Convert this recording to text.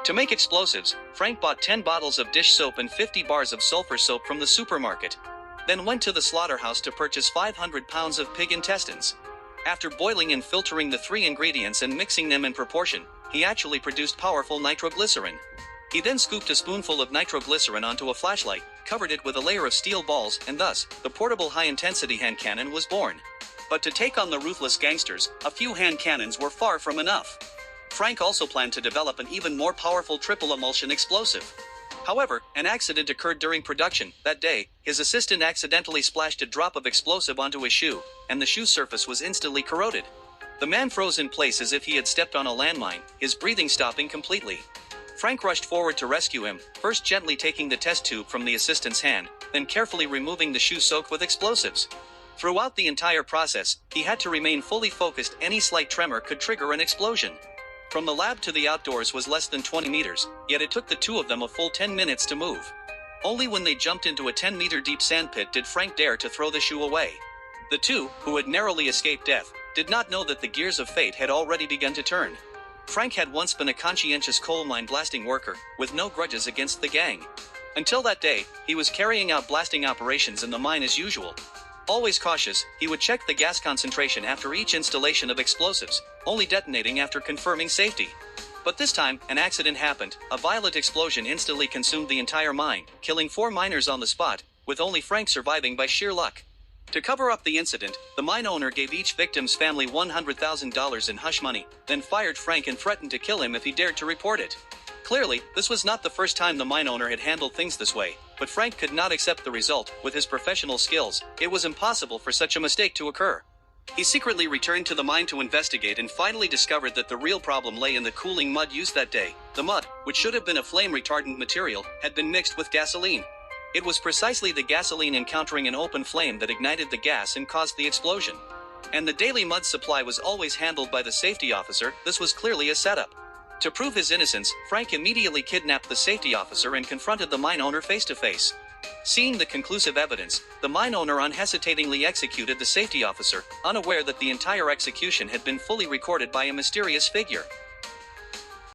To make explosives, Frank bought 10 bottles of dish soap and 50 bars of sulfur soap from the supermarket. Then went to the slaughterhouse to purchase 500 pounds of pig intestines. After boiling and filtering the 3 ingredients and mixing them in proportion, he actually produced powerful nitroglycerin. He then scooped a spoonful of nitroglycerin onto a flashlight, covered it with a layer of steel balls, and thus, the portable high-intensity hand cannon was born. But to take on the ruthless gangsters, a few hand cannons were far from enough. Frank also planned to develop an even more powerful triple emulsion explosive. However, an accident occurred during production. That day, his assistant accidentally splashed a drop of explosive onto his shoe, and the shoe surface was instantly corroded. The man froze in place as if he had stepped on a landmine, his breathing stopping completely. Frank rushed forward to rescue him, first gently taking the test tube from the assistant's hand, then carefully removing the shoe soaked with explosives. Throughout the entire process, he had to remain fully focused. Any slight tremor could trigger an explosion. From the lab to the outdoors was less than 20 meters, yet it took the two of them a full 10 minutes to move. Only when they jumped into a 10-meter deep sandpit did Frank dare to throw the shoe away. The two, who had narrowly escaped death, did not know that the gears of fate had already begun to turn. Frank had once been a conscientious coal mine blasting worker, with no grudges against the gang. Until that day, he was carrying out blasting operations in the mine as usual. Always cautious, he would check the gas concentration after each installation of explosives, only detonating after confirming safety. But this time, an accident happened. A violent explosion instantly consumed the entire mine, killing 4 miners on the spot, with only Frank surviving by sheer luck. To cover up the incident, the mine owner gave each victim's family $100,000 in hush money, then fired Frank and threatened to kill him if he dared to report it. Clearly, this was not the first time the mine owner had handled things this way, but Frank could not accept the result. With his professional skills, it was impossible for such a mistake to occur. He secretly returned to the mine to investigate and finally discovered that the real problem lay in the cooling mud used that day. The mud, which should have been a flame-retardant material, had been mixed with gasoline. It was precisely the gasoline encountering an open flame that ignited the gas and caused the explosion. And the daily mud supply was always handled by the safety officer. This was clearly a setup. To prove his innocence, Frank immediately kidnapped the safety officer and confronted the mine owner face-to-face. Seeing the conclusive evidence, the mine owner unhesitatingly executed the safety officer, unaware that the entire execution had been fully recorded by a mysterious figure.